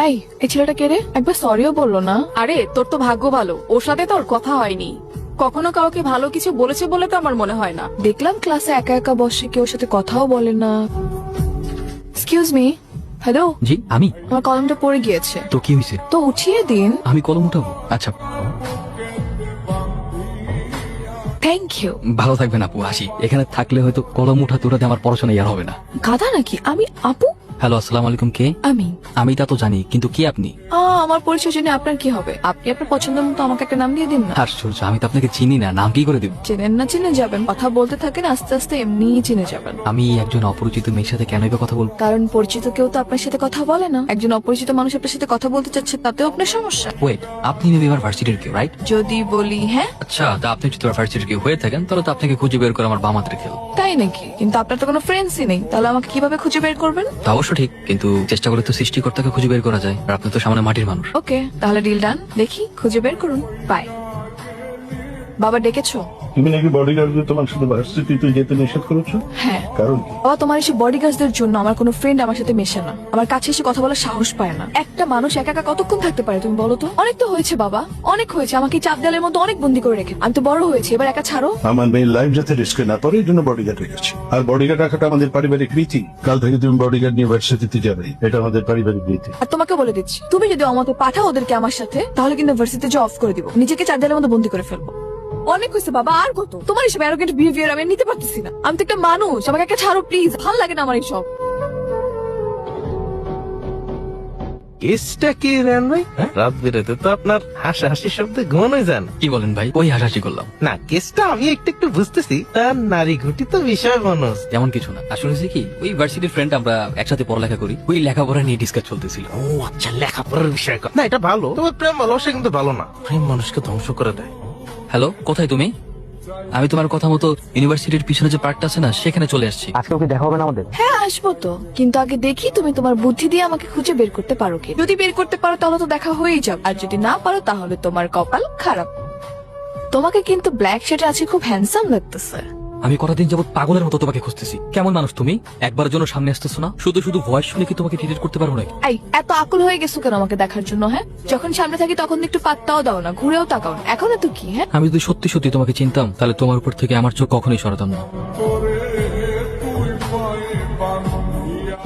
এই ছেলেটা কে রে? একবার সরিও বললো না। আরে তোর তো ভাগ্য ভালো, ওর সাথে তোর কথা হয়নি। কখনো কাউকে ভালো কিছু বলেছে বলে তো আমার মনে হয় না। দেখলাম ক্লাসে একা একা বসে, কেউ সাথে কথাও বলে না। Excuse me. হ্যালো। জি আমি। আমার কলমটা পড়ে গিয়েছে। তো কি হয়েছে? তো উঠিয়ে দিন। আমি কলম উঠাবো? আচ্ছা থ্যাংক ইউ। ভালো থাকবেন আপু, আসি। এখানে থাকলে হয়তো কলম উঠাতে উঠাতে আমার পড়াশোনা আর হবে না। গাধা নাকি আমি? আপু? হ্যালো, আসসালামু আলাইকুম। কে? আমি তা তো জানি, কিন্তু কি আপনি? আমার পরিচয় জেনে আপনার কি হবে? আপনি আপনার পছন্দ মতো আমাকে একটা নাম দিয়ে দিন না। আশ্চর্য, আমি তো আপনাকে চিনি না, নাম কি করে দিব? চেনেন না চিনে যাবেন, কথা বলতে থাকেন, আস্তে আস্তে এমনিই চিনে যাবেন। আমি একজন অপরিচিত মেয়ের সাথে কেনই বা কথা বলবো? কারণ পরিচিত কেউ তো আপনার সাথে কথা বলে না। একজন অপরিচিত মানুষ আপনার সাথে কথা বলতে চাচ্ছে, তাতেও আপনার সমস্যা। ওয়েট, আপনি মেবি আমার ভার্সিটির কেউ, রাইট? যদি বলি হ্যাঁ। আচ্ছা, তা আপনি যদি আমার ভার্সিটির কেউ হয়ে থাকেন, তাহলে তো আপনাকে খুঁজে বের করে আমার বাম হাতের খেল। তাই নাকি? কিন্তু আপনার তো কোনো ফ্রেন্ডসই নেই, তাহলে আমাকে কিভাবে খুঁজে বের করবেন? তা অবশ্য ঠিক, কিন্তু চেষ্টা করলে তো সৃষ্টিকর্তাকে খুঁজে বের করা যায়। আর আপনি তো সামনে মাটির মানুষ। ওকে, তাহলে ডিল ডান। দেখি খুঁজে বের করুন। বাই। বাবা ডেকেছো? তুমি নাকি বডিগার্ডদের তোমার সাথে ভার্সিটিতে যেতে নিষেধ করেছো? হ্যাঁ। কারণ কি? বাবা, তোমার এসে বডিগার্ডদের জন্য আমার কোনো ফ্রেন্ড আমার সাথে মেশে না, আমার কাছে এসে কথা বলার সাহস পায় না। একটা মানুষ একা একা কতক্ষণ থাকতে পারে তুমি বলো তো? অনেক তো হয়েছে বাবা, অনেক হয়েছে। আমাকে চাপ দেওয়ালের মধ্যে অনেক বন্দি করে রেখে আমি তো বড় হয়েছি, এবার একা ছাড়ো। আমার মেয়ের লাইফ যাতে রিস্কে না পড়ে, এই জন্য বডিগার্ড রেখেছি। আর বডিগার্ড রাখাটা আমাদের পারিবারিক রীতি। কাল থেকে তুমি বডিগার্ড নিয়ে ভার্সিটিতে যাবে, এটা আমাদের পারিবারিক রীতি। আর তোমাকে বলে দিচ্ছি, তুমি যদি আমাকে পাঠাও ওদেরকে আমার সাথে, তাহলে কিন্তু ভার্সিটিতে জব অফ করে দিব, নিজেকে চার দেওয়ালের মধ্যে বন্দি করে ফেলবো। অনেক হয়েছে বাবা, আর কত? তোমার এসব অ্যারোগেন্ট বিহেভিয়ার আমি নিতে পারতেছি না। আমি তো একটা মানুষ, আমাকে একটা ছাড়ো প্লিজ, ভালো লাগে না আমার এইসব। কেসটা কি রেন ভাই? রাত বেরোতে তো আপনার হাসাহাসি শব্দে ঘুমানো যান। কি বলেন ভাই? ওই হাসাহাসি করলাম না, কেসটা আমি একটু একটু বুঝতেছি, তার নারী ঘটিত বিষয় মানুষ। তেমন কিছু না। আসলে হয়েছে কি, ওই ভার্সিটির ফ্রেন্ড, আমরা একসাথে পড়ালেখা করি, ওই লেখাপড়া নিয়ে ডিসকাস চলতেছিল। ও আচ্ছা, লেখাপড়ার বিষয় না, এটা ভালো। তবে প্রেম ভালোবাসা কিন্তু ভালো না, প্রেম মানুষকে ধ্বংস করে দেয়। হ্যালো, কোথায় তুমি? আমি তোমার কথা মতো ইউনিভার্সিটির পিছনে যে পার্কটা আছে না, সেখানে চলে আসছি। আজকে ওকে দেখা হবে না আমাদের? হ্যাঁ আসবো তো, কিন্তু আগে দেখি তুমি তোমার বুদ্ধি দিয়ে আমাকে খুঁজে বের করতে পারো কি। যদি বের করতে পারো তাহলে তো দেখা হয়েই যাবে, আর যদি না পারো তাহলে তোমার কপাল খারাপ। তোমাকে কিন্তু ব্ল্যাক শার্টে আছে খুব হ্যান্ডসাম লাগতেছে। আমি কতদিন যাবত পাগলের মতো তোমাকে খুঁজতেছি। কেমন মানুষ তুমি? একবার জন্য সামনে আসতেছো না? শুধু শুধু ভয়েস শুনে কি তোমাকে ডিলিট করতে পারবো না? এই এত আকুল হয়ে গেছো কেন আমাকে দেখার জন্য? হ্যাঁ, যখন সামনে থাকি তখন একটু পাত্তাও দাও না, ঘুরেও তাকাও না। এখন এত কি? হ্যাঁ, আমি যদি সত্যি সত্যি তোমাকে চিনতাম, তাহলে তোমার উপর থেকে আমার চোখ কখনোই সরাতাম না।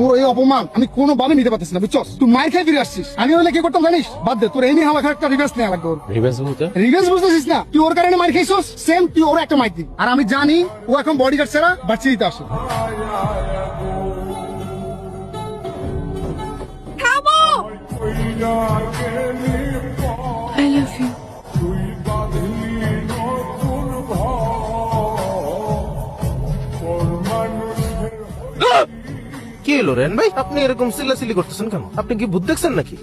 তোর এই অপমান আমি কোনোভাবে নিতে পারতেছি না, বুঝছস? তুই মাইর খাই ফিরে আসছিস। আমি হলে কি করতাম জানিস? বাদ দে, তোর এই নিয়ে আমার একটা রিভেন্স নেওয়া লাগবে। রিভেন্স বুঝতেছিস না? তুই ওর কারণে মাইর খাইছস, সেম তুই ওর একটা মাইর দিবি। আর আমি জানি ও এখন বডিগার্ড ছাড়া বাচ্চা দিতে আসে। I love you. কি হলো রেন ভাই, আপনি এরকম চিল্লাচিল্লি করতেছেন কেন? আপনি কি ভূত দেখছেন নাকি?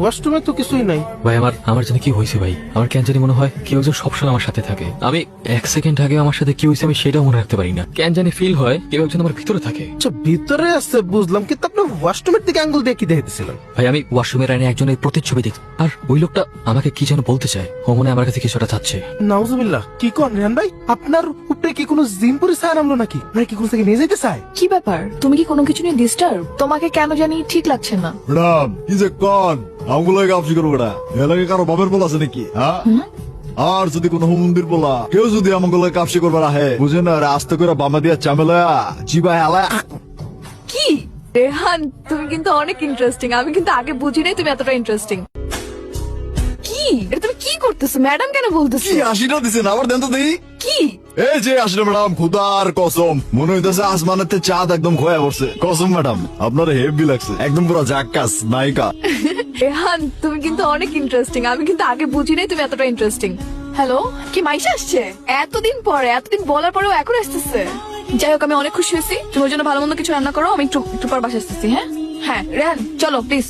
ওয়াশরুমে তো কিছুই নাই। ভাই আমার জানি কি হয়েছে ভাই। আমার কেন জানি মনে হয় কেউ একজন সবসময় আমার সাথে থাকে। আমি এক সেকেন্ড আগে আমার সাথে কি হয়েছে আমি সেটাও মনে রাখতে পারি না। কেন জানি ফিল হয় কেউ একজন আমার ভিতরে থাকে। আচ্ছা, ভিতরে আছে বুঝলাম, কিন্তু আপনি ওয়াশরুমের দিকে আঙ্গুল দিয়ে কি দেখতেছিলেন? ভাই আমি ওয়াশরুমের আইনে একজনের প্রতিচ্ছবি দেখি, আর ওই লোকটা আমাকে কি যেন বলতে চায়। ও মনে হয় আমার কাছে কিছুটা চাচ্ছে। নাউজুবিল্লাহ, কি কোন রেন ভাই? আপনার উপরে কি কোনো জিন পরি ছায়া নামলো নাকি? নাকি কোন থেকে নিয়ে যেতে চায়? কি ব্যাপার? তুমি কি কোনো কিছু নিয়ে ডিস্টার্ব? তোমাকে কেন জানি ঠিক লাগছে না। ম্যাডাম কি যে কন আমগুলো কাপসি করবো না, এলাকে কারো বাপের বল আছে নাকি? হ্যাঁ, আর যদি কোনো মন্দির বলা কেউ যদি আমগুলো কাপসি করবার আহে, বুঝে না আস্তে করে বামা দিয়া চামেলা চিবা হেলা। কি রেহান, তুমি কিন্তু অনেক ইন্টারেস্টিং। আমি কিন্তু আগে বুঝি নাই তুমি এতটা ইন্টারেস্টিং। কি এটা তুমি কি করতেছো? ম্যাডাম কেন বলতেছো? কি হাসিটা দিছেন আবার দেন তো দেখি। কি এই যে আসলে ম্যাডাম, খুদার কসম মনে হইতেছে আসমানের চাঁদ একদম খোয়া পড়ছে। কসম ম্যাডাম, আপনার হেভি লাগছে, একদম পুরো জাক্কাস নায়িকা। রেহান, তুমি কিন্তু অনেক ইন্টারেস্টিং। আমি কিন্তু আগে বুঝি নাই তুমি এতটা ইন্টারেস্টিং। হ্যালো, কি মাইশা আসছে? এতদিন পরে, এতদিন বলার পরেও এখন আসতেছে। যাই হোক, আমি অনেক খুশি হয়েছি। তোমার জন্য ভালো মন্দ কিছু রান্না করো, আমি একটু পর বাসা আসতেছি। হ্যাঁ হ্যাঁ রেহান, চলো প্লিজ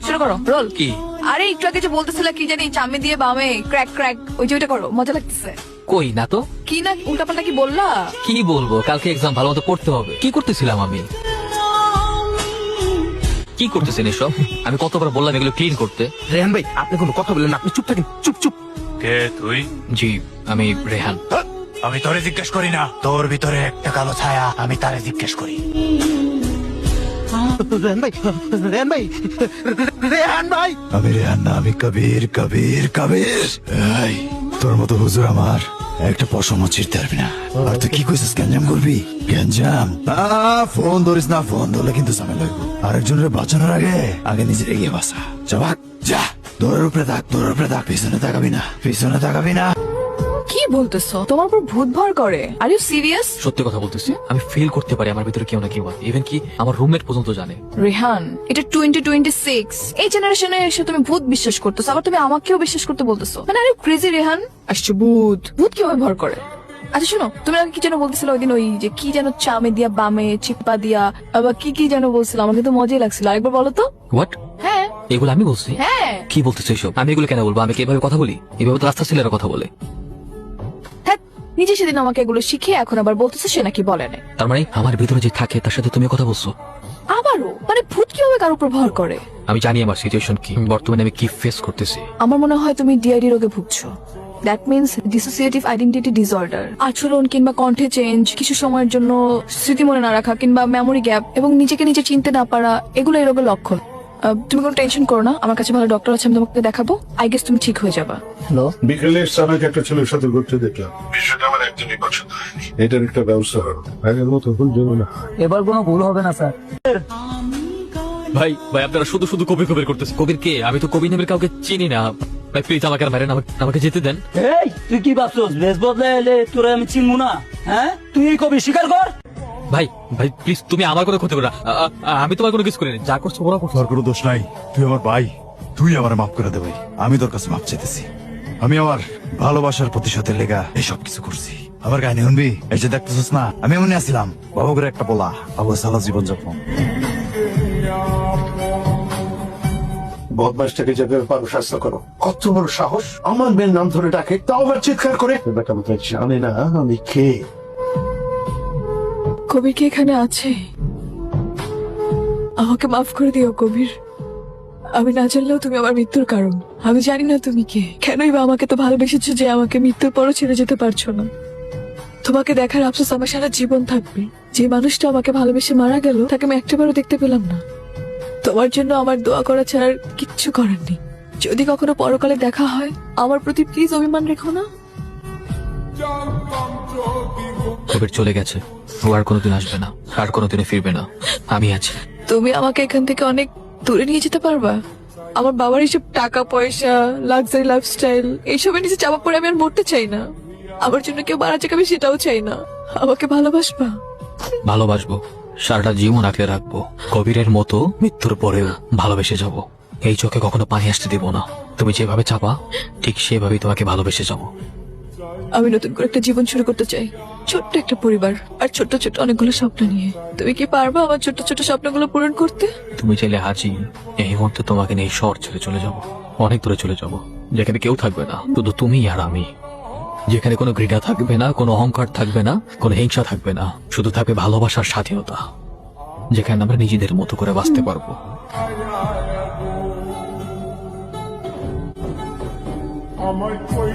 শুরু করো রোল। কি? আরে একটু আগে যে বলতেছিল কি জানি, চামড়ি দিয়ে বামে ক্র্যাক ক্র্যাক, ওই যে ওইটা করো, মজা লাগতেছে। কই না তো। কি না উল্টাপাল্টা কি বললা? কি বলবো, কালকে এক্সাম, ভালো মতো পড়তে হবে। কি করতেছিলাম আমি? কি করতেছেন এসব? আমি কতবার বললাম এগুলো ক্লিন করতে। রেহান ভাই, আপনি কোনো কথা বলেন না, আপনি চুপ থাকেন, চুপ চুপ। কে তুই? জি আমি রেহান। আমি তোরে জিজ্ঞেস করি না, তোর ভিতরে একটা কালো ছায়া, আমি তারে জিজ্ঞেস করি। রেহান ভাই, রেহান ভাই, রেহান ভাই। আমি রেহান না, আমি কবির কবির কবির। এই, তোর মতো হুজুর আমার একটা পশমও ছিঁড়তে পারবি না। আর তুই কি কইছিস, গ্যাঞ্জাম করবি? গ্যাঞ্জাম? ফোন ধরিস না, ফোন ধরলে কিন্তু ঝামেলা হইব। আরেকজনের বাঁচানোর আগে আগে নিজের এগিয়ে বাঁচা। যা ভাগ, যা। দৌড়ের উপরে থাক, দৌড়ের উপরে থাক। পিছনে তাকাবি না, পিছনে তাকাবি না। কি বলতেছো? তোমার উপর ভূত ভর করে? Are you serious? সত্যি কথা বলতেছি, আমি ফিল করতে পারি আমার ভিতরে কেউ না কেউ আছে। ইভেন কি আমার রুমমেট পর্যন্ত জানে। রেহান, এটা 2026, এই জেনারেশনে এসে তুমি ভূত বিশ্বাস করতেছো, আবার তুমি আমাকেও বিশ্বাস করতে বলতেছো। মানে আরে ক্রেজি রেহান। আসছে ভূত, ভূত কিভাবে ভর করে? আচ্ছা শোনো, তুমি আমাকে কি যেন বলতেছিল ওই দিন, ওই যে কি যেন চামে দিয়া বামে চিপা দিয়া, আবার কি কি যেন বলছিল, আমাকে তো মজাই লাগছিল। আরেকবার বলো তো। হোয়াট? হ্যাঁ এগুলো আমি বলছি? হ্যাঁ কি বলতেছো এসব? আমি এগুলো কেন বলবো? আমি কি এভাবে কথা বলি? এভাবে তো রাস্তা ছেলেরা কথা বলে। হ্যাঁ, নিজে সেদিন আমাকে এগুলো শিখে এখন আবার বলতেছে সে নাকি বলে নাই। তার মানে আমার ভিতরে যে থাকে তার সাথে তুমি কথা বলছো? আবারও মানে ভূত কিভাবে কার উপর ভর করে? আমি জানি আমার সিচুয়েশন কি, বর্তমানে আমি কি ফেস করতেছি। আমার মনে হয় তুমি ডিআইডি রোগে ভুগছো। That means dissociative identity disorder. আচরণ কিংবা কণ্ঠে চেঞ্জ, কিছু সময়ের জন্য স্মৃতি মনে না রাখা কিংবা মেমোরি গ্যাপ এবং নিজেকে নিজে চিনতে না পারা, এগুলো এই রোগের লক্ষণ। তুমি কোনো টেনশন করো না, আমার কাছে ভালো ডক্টর আছে, আমি তোমাকে দেখাবো। আই গেস তুমি ঠিক হয়ে যাবা। বিকেলে সানাকে একটা ছেলের সাথে ঘুরতে দেখলাম, বিষয়টা আমার একদমই পছন্দ হয়নি। এটার একটা ব্যবস্থা করো, আগের মতো ভুল যেন না। এবার কোনো ভুল হবে না স্যার। ভাই ভাই আপনারা শুধু শুধু কবির কবির করতেছে। কবির কে? আমি তো কবির নামের কাউকে চিনি না। ভাই প্লিজ আমাকে আর মারেন, আমাকে যেতে দেন। এই তুই কি ভাবছস বেশ বদলে এলে তোরা আমি চিনবো না? হ্যাঁ, তুই এই কবি স্বীকার কর। ভাই ভাই প্লিজ তুমি আমার কোনো ক্ষতি করো না। আমি তোমার কোনো কিছু করিনি, যা করছো ওরা করছো। তোর কোনো দোষ নাই, তুই আমার ভাই, তুই আমার মাফ করে দে ভাই। আমি তোর কাছে মাফ চাইতেছি। আমি আমার ভালোবাসার প্রতিশোধের লেগা এইসব কিছু করছি। আমার কাহিনী শুনবি? এই যে দেখতেছিস না, আমি এমনি আসছিলাম, বাবু করে একটা বলা, বাবু সালা জীবন যাপন। বদমাসটাকে যেভাবে পারো শাস্তি করো। কত বড় সাহস, আমার মেয়ের নাম ধরে ডাকে, তাও আবার চিৎকার করে। বেটা বোধহয় জানে না আমি কে। কবির কি এখানে আছে? আমাকে মাফ করে দিও কবির। আমি না জানলেও তুমি আমার মৃত্যুর কারণ। আমি জানি না তুমি কে, কেনই বা আমাকে তো ভালোবেসেছো যে আমাকে মৃত্যুর পরও ছেড়ে যেতে পারছো না। তোমাকে দেখার আফসোস আমার সারা জীবন থাকবে। যে মানুষটা আমাকে ভালোবেসে মারা গেল তাকে আমি একটাবারও দেখতে পেলাম না। তোমার জন্য আমার দোয়া করা ছাড়া আর কিচ্ছু করার নেই। যদি কখনো পরকালে দেখা হয়, আমার প্রতি প্লিজ অভিমান রেখো না। কবির চলে গেছে, ও আর কোনোদিন আসবে না, আর কোনোদিনও ফিরবে না। আমি আছি। তুমি আমাকে এখান থেকে অনেক দূরে নিয়ে যেতে পারবা? আমার বাবার এইসব টাকা পয়সা, লাক্সারি লাইফস্টাইল, এইসবের নিচে চাপা পড়ে আমি আর মরতে চাই না। আমার জন্য কেউ মারা যাক আমি সেটাও চাই না। আমাকে ভালোবাসবা? ভালোবাসবো, সারাটা জীবন আঁকলে রাখবো। কবিরের মতো মৃত্যুর পরেও ভালোবেসে যাব। এই চোখে কখনো পানি আসতে দিব না। তুমি যেভাবে চাপা ঠিক সেভাবেই তোমাকে ভালোবেসে যাব। আমি নতুন করে একটা জীবন শুরু করতে চাই, ছোট্ট একটা পরিবার আর ছোট্ট ছোট্ট অনেকগুলো স্বপ্ন নিয়ে। তুমি কি পারবা আমার ছোট্ট ছোট্ট স্বপ্নগুলো পূরণ করতে? তুমি চাইলে হাজি এই মুহূর্তে তোমাকে নিয়ে শহর ছেড়ে চলে যাব, অনেক দূরে চলে যাব, যেখানে কেউ থাকবে না, শুধু তুমি আর আমি। যেখানে কোনো ঘৃণা থাকবে না, কোনো অহংকার থাকবে না, কোনো হিংসা থাকবে না, শুধু থাকবে ভালোবাসার স্বাধীনতা, যেখানে আমরা নিজেদের মতো করে বাঁচতে পারবো। আমার কই